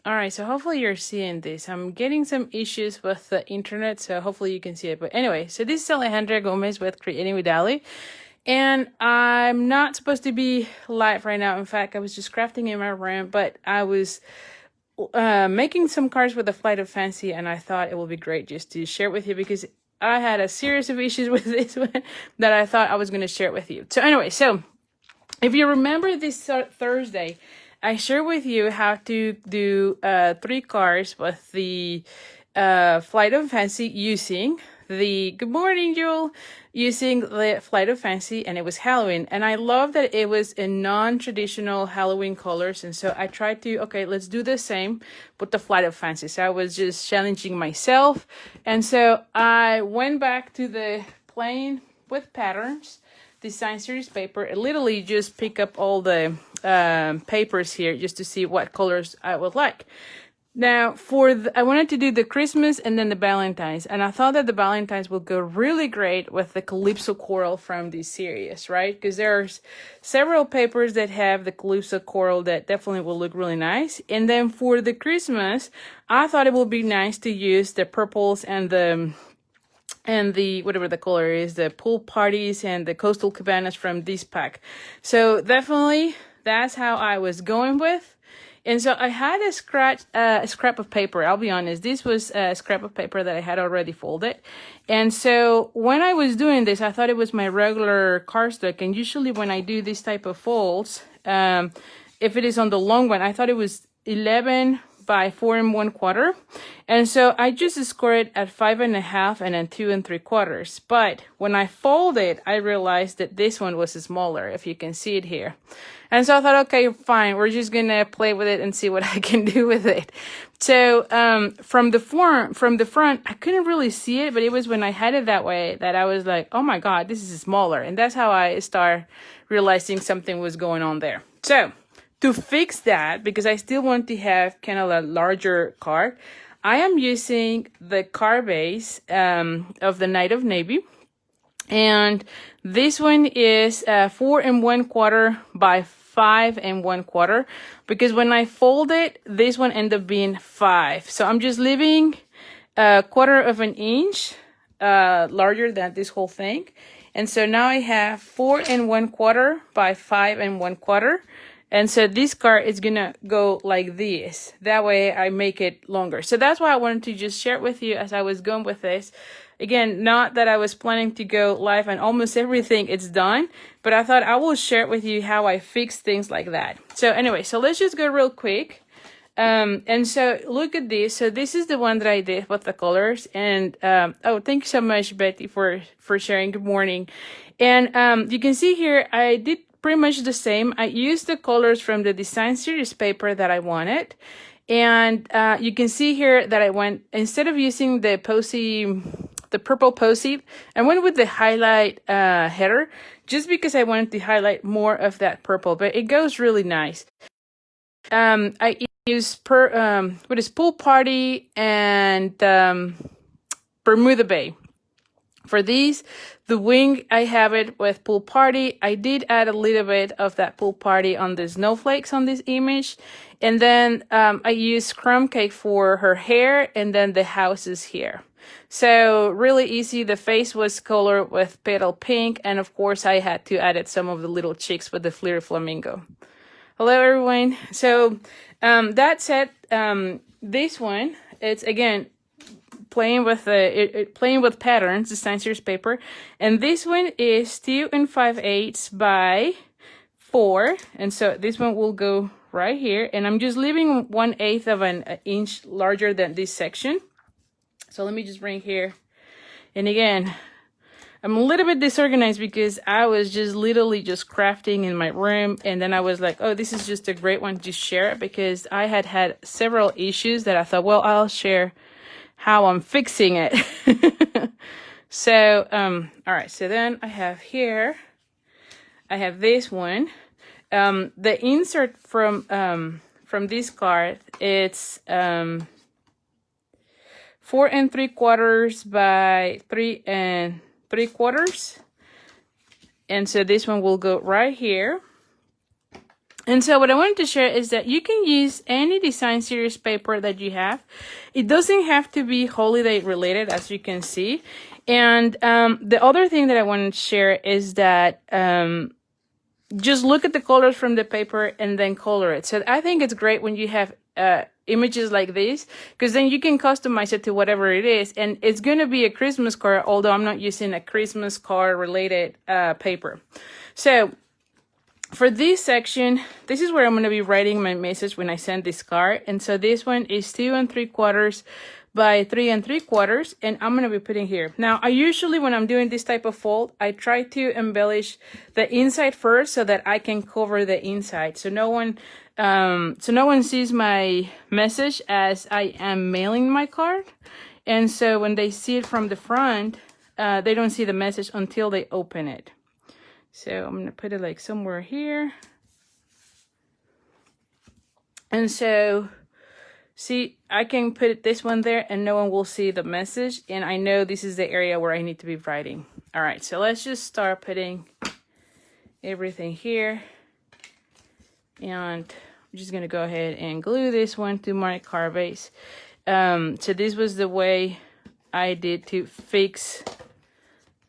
All right, so hopefully you're seeing this. I'm getting some issues with the internet, so hopefully you can see it. But anyway, so this is Alejandra Gomez with Creating with Ali. And I'm not supposed to be live right now. In fact, I was just crafting in my room, but I was making some cards with a Flight of Fancy, and I thought it would be great just to share it with you because I had a series of issues with this one that I thought I was going to share it with you. So anyway, so if you remember this Thursday, I shared with you how to do 3 cards with the Flight of Fancy using the, good morning, Jewel, using the Flight of Fancy, and it was Halloween. And I love that it was in non-traditional Halloween colors. And so I tried to, okay, let's do the same with the Flight of Fancy. So I was just challenging myself. And so I went back to the Playing with Patterns design series paper. I literally just pick up all the papers here just to see what colors I would like. Now, I wanted to do the Christmas and then the Valentine's, and I thought that the Valentine's would go really great with the Calypso Coral from this series, right? Because there's several papers that have the Calypso Coral that definitely will look really nice. And then for the Christmas, I thought it would be nice to use the purples and the whatever the color is, the pool parties and the coastal cabanas from this pack. So definitely that's how I was going with. And so I had a scrap of paper. I'll be honest, this was a scrap of paper that I had already folded. And so when I was doing this, I thought it was my regular cardstock. And usually when I do this type of folds, if it is on the long one, I thought it was 11 by 4 1/4, and so I just scored at 5 1/2 and then 2 3/4. But when I folded, I realized that this one was smaller, if you can see it here. And so I thought, okay, fine, we're just gonna play with it and see what I can do with it. So from the front, I couldn't really see it, but it was when I had it that way that I was like, oh my god, this is smaller. And that's how I start realizing something was going on there. So to fix that, because I still want to have kind of a larger card, I am using the card base of the Night of Navy. And this one is 4 1/4 by 5 1/4. Because when I fold it, this one ended up being 5. So I'm just leaving a 1/4 of an inch larger than this whole thing. And so now I have 4 1/4 by 5 1/4. And so this card is gonna go like this. That way I make it longer. So that's why I wanted to just share it with you as I was going with this. Again, not that I was planning to go live and almost everything it's done, but I thought I will share it with you how I fix things like that. So anyway, so let's just go real quick. And so look at this. So this is the one that I did with the colors. And oh, thank you so much, Betty, for sharing. Good morning. And you can see here I did pretty much the same. I used the colors from the design series paper that I wanted. And you can see here that I went, instead of using the purple posy, I went with the highlight header just because I wanted to highlight more of that purple, but it goes really nice. I use Pool Party and Bermuda Bay. For these, the wing, I have it with Pool Party. I did add a little bit of that Pool Party on the snowflakes on this image. And then I used Crumb Cake for her hair, and then the houses here. So really easy. The face was colored with petal pink. And of course, I had to add some of the little chicks with the Fleer Flamingo. Hello, everyone. So that said, this one, it's again, playing with patterns, design series paper, and this one is 2 5/8 by 4, and so this one will go right here, and I'm just leaving 1/8 of an inch larger than this section. So let me just bring here, and again, I'm a little bit disorganized because I was just literally just crafting in my room, and then I was like, oh, this is just a great one to share because I had several issues that I thought, well, I'll share how I'm fixing it. So, all right, so then I have here, I have this one. The insert from this card, it's 4 3/4 by 3 3/4. And so this one will go right here. And so what I wanted to share is that you can use any design series paper that you have. It doesn't have to be holiday related, as you can see. And the other thing that I wanted to share is that just look at the colors from the paper and then color it. So I think it's great when you have images like this, because then you can customize it to whatever it is. And it's going to be a Christmas card, although I'm not using a Christmas card related paper. So for this section, this is where I'm going to be writing my message when I send this card. And so this one is 2 3/4 by 3 3/4, and I'm going to be putting here. Now, I usually, when I'm doing this type of fold, I try to embellish the inside first so that I can cover the inside. So no one sees my message as I am mailing my card. And so when they see it from the front, they don't see the message until they open it. So I'm going to put it like somewhere here. And so, see, I can put this one there and no one will see the message. And I know this is the area where I need to be writing. All right, so let's just start putting everything here. And I'm just going to go ahead and glue this one to my card base. So this was the way I did to fix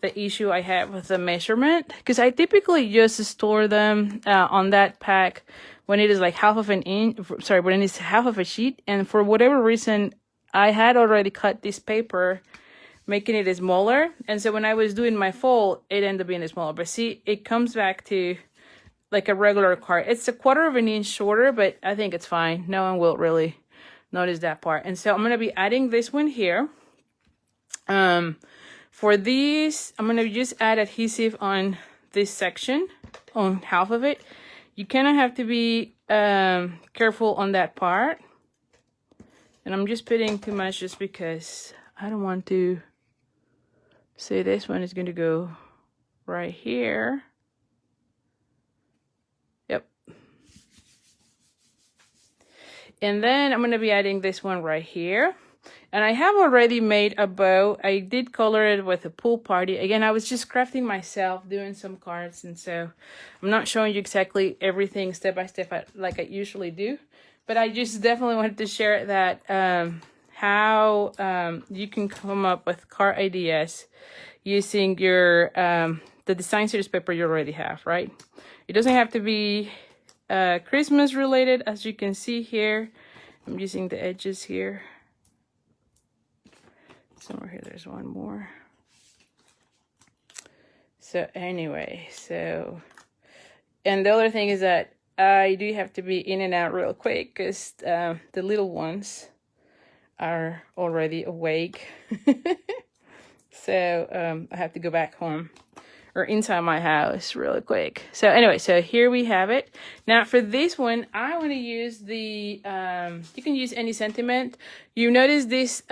the issue I had with the measurement, because I typically just store them on that pack when it is like half of an inch, when it's half of a sheet. And for whatever reason, I had already cut this paper, making it smaller. And so when I was doing my fold, it ended up being smaller. But see, it comes back to like a regular card. It's 1/4 of an inch shorter, but I think it's fine. No one will really notice that part. And so I'm going to be adding this one here. For these, I'm going to just add adhesive on this section, on half of it. You kind of have to be careful on that part. And I'm just putting too much just because I don't want to say this one is going to go right here. Yep. And then I'm going to be adding this one right here. And I have already made a bow. I did color it with a pool party. Again, I was just crafting myself, doing some cards. And so I'm not showing you exactly everything step by step like I usually do. But I just definitely wanted to share that how you can come up with card ideas using your the design series paper you already have, right? It doesn't have to be Christmas related, as you can see here. I'm using the edges here. Somewhere here, there's one more. So anyway, and the other thing is that I do have to be in and out real quick because the little ones are already awake. So I have to go back home or inside my house really quick. So anyway, so here we have it. Now for this one, I want to use the, you can use any sentiment. You notice this,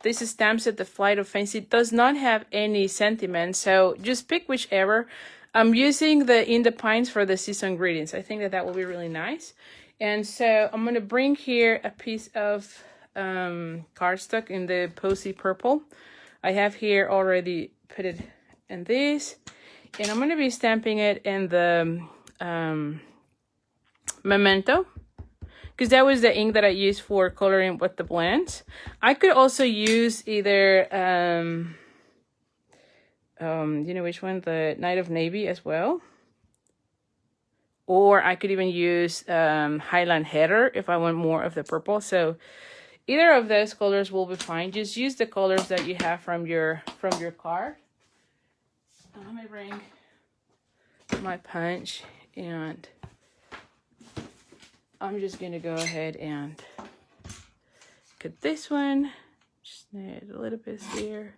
this stamp set, the Flight of Fancy, does not have any sentiment. So just pick whichever. I'm using the In the Pines for the season greetings. I think that will be really nice. And so I'm going to bring here a piece of cardstock in the Posy Purple. I have here already put it in this. And I'm going to be stamping it in the Memento, because that was the ink that I used for coloring with the blends. I could also use either, you know which one? The Night of Navy as well. Or I could even use Highland Heather if I want more of the purple. So either of those colors will be fine. Just use the colors that you have from your card. Let me bring my punch, and I'm just gonna go ahead and cut this one. Just need a little bit here.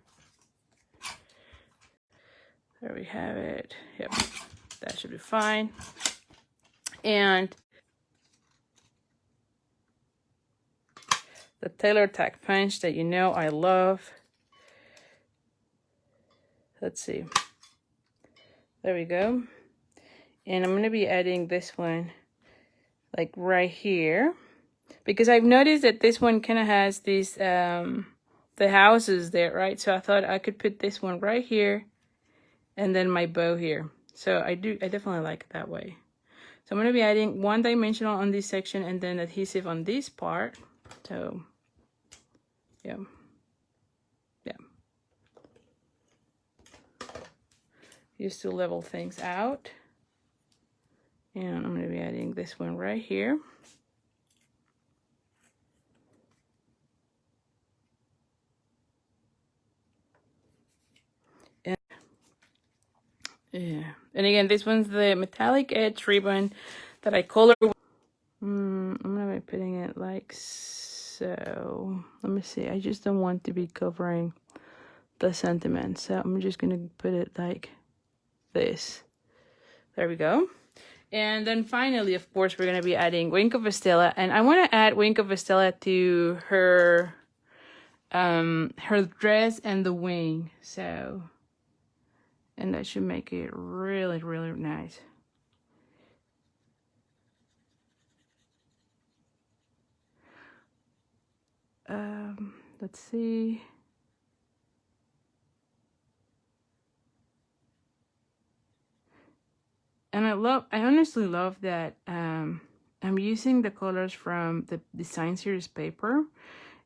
There we have it. Yep, that should be fine. And the Tailor Tack punch that you know I love. Let's see. There we go. And I'm going to be adding this one like right here, because I've noticed that this one kind of has these the houses there, right? So I thought I could put this one right here and then my bow here. So I definitely like it that way. So I'm going to be adding one dimensional on this section and then adhesive on this part. So, yeah. Just to level things out. And I'm going to be adding this one right here. Yeah, and again, this one's the metallic edge ribbon that I colored. I'm gonna be putting it like so. Let me see. I just don't want to be covering the sentiment, so I'm just gonna put it like this. There we go. And then finally, of course, we're gonna be adding Wink of Estella, and I want to add Wink of Estella to her dress and the wing. So. And that should make it really, really nice. Let's see. And I honestly love that I'm using the colors from the design series paper.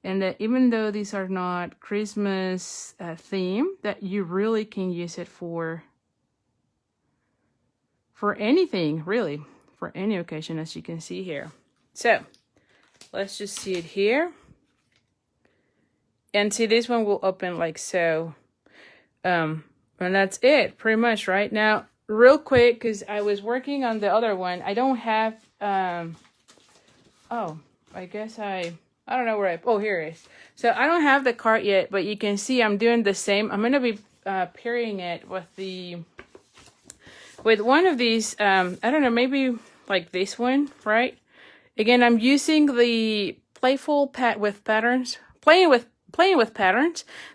And that even though these are not Christmas theme, that you really can use it for anything, really, for any occasion, as you can see here. So let's just see it here. And see, this one will open like so. And that's it, pretty much, right? Now, real quick, because I was working on the other one, I don't have, oh, I guess I don't know where oh, here it is. So I don't have the card yet, but you can see I'm doing the same. I'm going to be pairing it with one of these, I don't know, maybe like this one, right? Again, I'm using the playing with patterns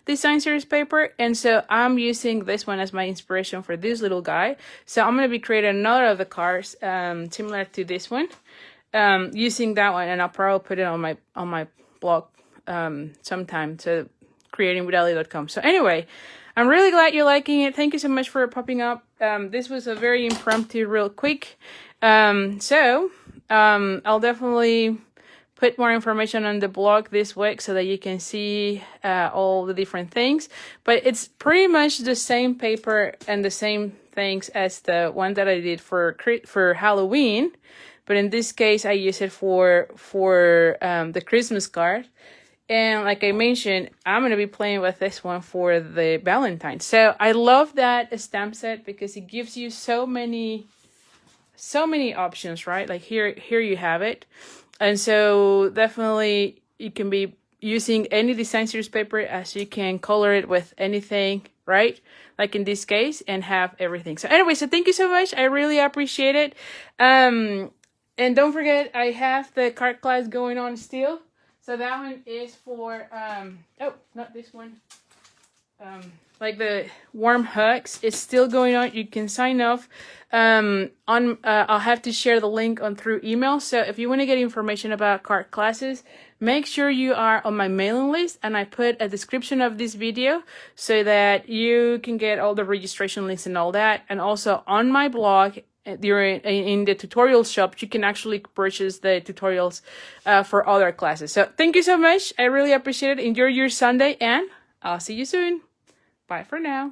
design series paper, and so I'm using this one as my inspiration for this little guy. So I'm going to be creating another of the cards similar to this one. Using that one, and I'll probably put it on my blog sometime, so creatingwithali.com. So anyway, I'm really glad you're liking it. Thank you so much for popping up. This was a very impromptu, real quick. So I'll definitely put more information on the blog this week so that you can see all the different things. But it's pretty much the same paper and the same things as the one that I did for Halloween. But in this case, I use it for the Christmas card. And like I mentioned, I'm going to be playing with this one for the Valentine. So I love that stamp set because it gives you so many options, right? Like here you have it. And so definitely you can be using any design series paper as you can color it with anything, right? Like in this case, and have everything. So anyway, so thank you so much. I really appreciate it. And don't forget, I have the card class going on still. So that one is for, oh, not this one. Like the warm hugs is still going on. You can sign off I'll have to share the link through email. So if you want to get information about card classes, make sure you are on my mailing list, and I put a description of this video so that you can get all the registration links and all that. And also on my blog, in the tutorial shop, you can actually purchase the tutorials for other classes. So thank you so much. I really appreciate it. Enjoy your Sunday, and I'll see you soon. Bye for now.